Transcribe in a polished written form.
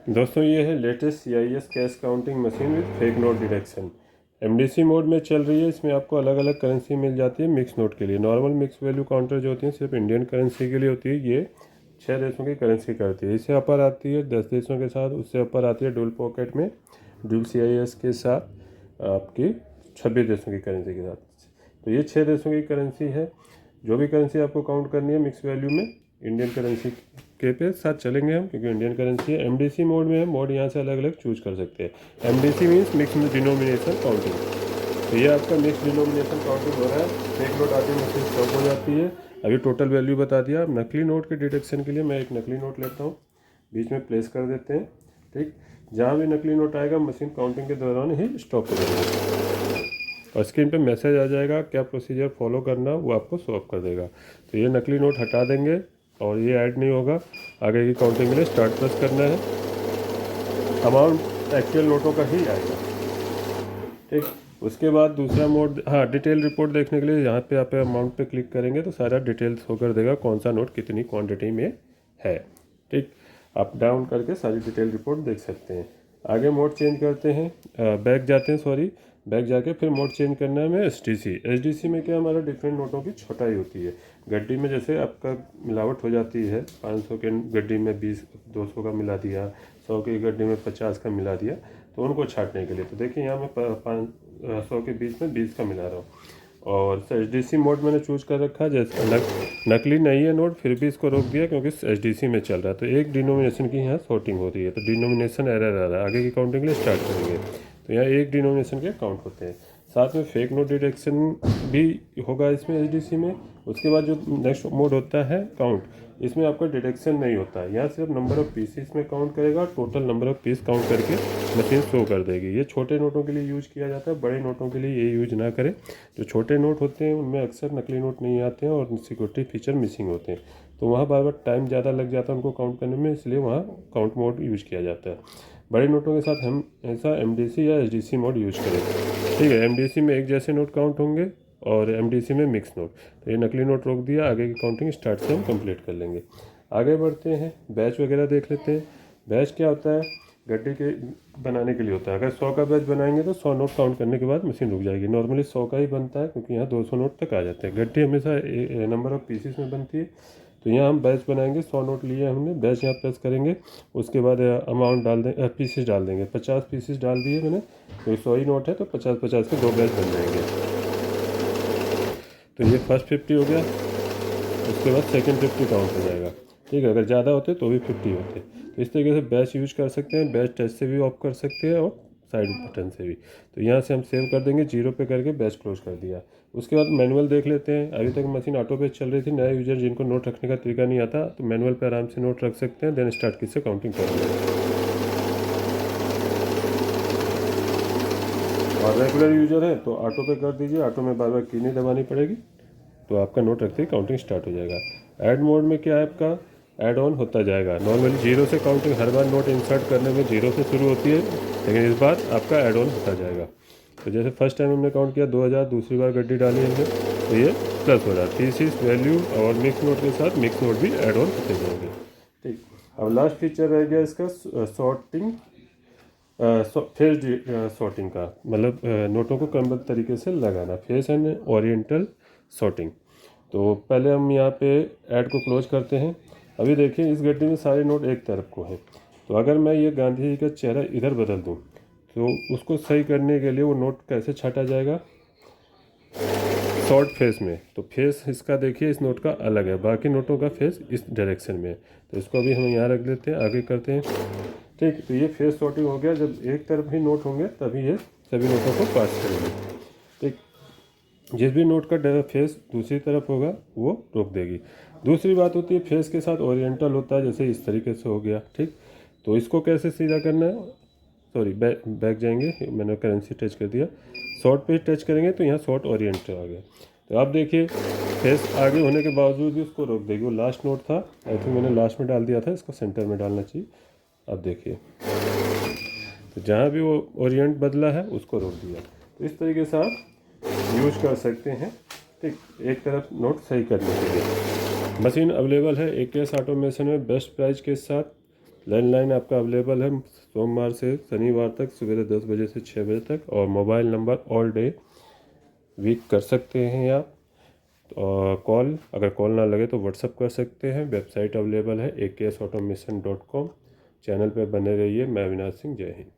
दोस्तों ये है latest CIS cash counting machine with fake note detection. MDC mode में चल रही है। इसमें आपको अलग अलग करेंसी मिल जाती है मिक्स नोट के लिए। नॉर्मल मिक्स वैल्यू काउंटर जो होती है सिर्फ इंडियन करेंसी के लिए होती है। ये 6 देशों की करेंसी करती है। इससे अपर आती है 10 देशों के साथ। उससे अपर आती है डुअल पॉकेट में डुअल CIS के साथ आपकी 26 देशों की करेंसी के साथ। तो ये 6 देशों की करेंसी है। जो भी करेंसी आपको काउंट करनी है मिक्स वैल्यू में इंडियन करेंसी के पे साथ चलेंगे हम, क्योंकि इंडियन करेंसी है। MDC मोड में है। मोड यहाँ से अलग अलग चूज कर सकते हैं। MDC means mix denomination counting. तो ये आपका मिक्स डिनोमिनेशन काउंटिंग हो रहा है। फेक नोट आती है, मशीन स्टॉप हो जाती है। अभी टोटल वैल्यू बता दिया। नकली नोट के डिटेक्शन के लिए मैं एक नकली नोट लेता हूँ, बीच में प्लेस कर देते हैं। ठीक, जहाँ भी नकली नोट आएगा मशीन काउंटिंग के दौरान ही स्टॉप हो जाएगा और स्क्रीन पे मैसेज आ जाएगा क्या प्रोसीजर फॉलो करना, वो आपको शो कर देगा। तो ये नकली नोट हटा देंगे और ये ऐड नहीं होगा। आगे की काउंटिंग के लिए स्टार्ट प्रेस करना है। अमाउंट एक्चुअल नोटों का ही आएगा। ठीक, उसके बाद दूसरा मोड, हाँ, डिटेल रिपोर्ट देखने के लिए यहाँ पे आप अमाउंट पे क्लिक करेंगे तो सारा डिटेल्स होकर देगा कौन सा नोट कितनी क्वांटिटी में है। ठीक, आप डाउन करके सारी डिटेल रिपोर्ट देख सकते हैं। आगे मोड चेंज करते हैं, बैक जाते हैं, सॉरी बैक जाके फिर मोड चेंज करना है हमें SDC में क्या हमारा डिफरेंट नोटों की छटाई होती है। गड्डी में जैसे आपका मिलावट हो जाती है, 500 के गड्डी में 20 200 का मिला दिया, 100 की गड्डी में 50 का मिला दिया, तो उनको छाटने के लिए। तो देखिए यहाँ मैं 100 के बीच में 20 का मिला रहा हूँ। और SDC मोड मैंने चूज कर रखा है। जैसे नकली नहीं है नोट फिर भी इसको रोक दिया क्योंकि SDC में चल रहा है। तो एक डिनोमिनेशन की यहाँ सॉर्टिंग हो रही है, तो डिनोमिनेशन एरर आ रहा है। आगे की काउंटिंग के लिए स्टार्ट करेंगे तो यहाँ एक डिनोमिनेशन के काउंट होते हैं। साथ में फेक नोट डिटेक्शन भी होगा इसमें SDC में। उसके बाद जो नेक्स्ट मोड होता है काउंट, इसमें आपका डिटेक्शन नहीं होता है। यहाँ सिर्फ नंबर ऑफ पीसेस में काउंट करेगा और total number of peace count करके मशीन शो कर देगी। ये छोटे नोटों के लिए यूज किया जाता है, बड़े नोटों के लिए ये यूज ना करें। जो छोटे नोट होते हैं उनमें अक्सर नकली नोट नहीं आते हैं और सिक्योरिटी फीचर मिसिंग होते हैं, तो वहाँ बार बार टाइम ज़्यादा लग जाता है उनको काउंट करने में, इसलिए वहाँ काउंट मोड यूज किया जाता है। बड़े नोटों के साथ हम ऐसा MDC या SDC मोड यूज करें। ठीक है, MDC में एक जैसे नोट काउंट होंगे और MDC में मिक्स नोट। तो ये नकली नोट रोक दिया। आगे की काउंटिंग स्टार्ट से हम कंप्लीट कर लेंगे। आगे बढ़ते हैं, बैच वगैरह देख लेते हैं। बैच क्या होता है, गड्डी के बनाने के लिए होता है। अगर 100 का बैच बनाएंगे तो 100 नोट काउंट करने के बाद मशीन रुक जाएगी। नॉर्मली 100 का ही बनता है क्योंकि यहाँ 200 नोट तक आ जाते हैं। गड्डी हमेशा नंबर ऑफ पीसीस में बनती है। तो यहाँ हम बैच बनाएंगे। 100 नोट लिए हमने, बैच यहाँ प्रेस करेंगे। उसके बाद अमाउंट डाल दें, पीसेस डाल देंगे। 50 पीसेस डाल दिए मैंने, तो 100 ही नोट है तो 50-50 के 2 बैच बन जाएंगे। तो ये फर्स्ट 50 हो गया। उसके बाद सेकंड 50 काउंट हो जाएगा। ठीक है, अगर ज़्यादा होते तो भी 50 होते। तो इस तरीके से बैच यूज कर सकते हैं। बैच टच से भी ऑफ कर सकते हैं और साइड बटन से भी। तो यहाँ से हम सेव कर देंगे, 0 पे करके बैच क्लोज कर दिया। उसके बाद मैनुअल देख लेते हैं। अभी तक मशीन ऑटो पे चल रही थी। नए यूजर जिनको नोट रखने का तरीका नहीं आता तो मैनुअल पे आराम से नोट रख सकते हैं। देन स्टार्ट की से काउंटिंग करेंगे। और रेगुलर यूजर है तो ऑटो पे कर दीजिए। ऑटो में बार बार की नहीं दबानी पड़ेगी, तो आपका नोट रखते ही काउंटिंग स्टार्ट हो जाएगा। ऐड मोड में क्या है, आपका ऐड ऑन होता जाएगा। नॉर्मली 0 से काउंटिंग हर बार नोट इंसर्ट करने में 0 से शुरू होती है, लेकिन इस बार आपका ऐड ऑन होता जाएगा। तो जैसे फर्स्ट टाइम हमने काउंट किया 2000, दूसरी बार गड्डी डाली हमने तो ये प्लस हो रहा है। पीसीस वैल्यू और मिक्स नोट के साथ मिक्स नोट भी ऐड ऑन होते जाएंगे। ठीक, अब लास्ट फीचर रह गया इसका सॉर्टिंग, फेस सॉर्टिंग का, मतलब नोटों को क्रमबद्ध तरीके से लगाना, फेस एंड ओरिएंटल सॉर्टिंग। तो पहले हम यहाँ पे ऐड को क्लोज करते हैं। अभी देखिए इस गड्डी में सारे नोट एक तरफ को हैं। तो अगर मैं ये गांधी जी का चेहरा इधर बदल दूँ तो उसको सही करने के लिए वो नोट कैसे छाटा जाएगा, शॉर्ट फेस में। तो फेस इसका देखिए इस नोट का अलग है, बाकी नोटों का फेस इस डायरेक्शन में है। तो इसको अभी हम यहाँ रख लेते हैं, आगे करते हैं। ठीक, तो ये फेस सॉर्टिंग हो गया। जब एक तरफ ही नोट होंगे तभी ये सभी नोटों को पास करेंगे। ठीक, जिस भी नोट का फेस दूसरी तरफ होगा वो रोक देगी। दूसरी बात होती है फेस के साथ ओरिएंटल होता है, जैसे इस तरीके से हो गया। ठीक, तो इसको कैसे सीधा करना है, सॉरी बैक जाएंगे, मैंने करेंसी टच कर दिया। शॉर्ट पे टच करेंगे तो यहाँ शॉर्ट ओरिएंटल आ गया। तो आप देखिए फेस आगे होने के बावजूद भी उसको रोक देगी। वो लास्ट नोट था, आई थिंक मैंने लास्ट में डाल दिया था, इसको सेंटर में डालना चाहिए। अब देखिए तो जहाँ भी वो ओरिएंट बदला है उसको रोक दिया। तो इस तरीके से आप यूज कर सकते हैं। ठीक, एक तरफ नोट सही करने के लिए। मशीन अवेलेबल है AKS ऑटोमेशन में बेस्ट प्राइस के साथ। लैंडलाइन आपका अवेलेबल है सोमवार से शनिवार तक सुबह 10 बजे से 6 बजे तक, और mobile number all day week कर सकते हैं आप। और कॉल, अगर कॉल ना लगे तो व्हाट्सअप कर सकते हैं। वेबसाइट अवेलेबल है AKSautomation.com। चैनल पर बने रहिए। मैं अविनाश सिंह, जय हिंद।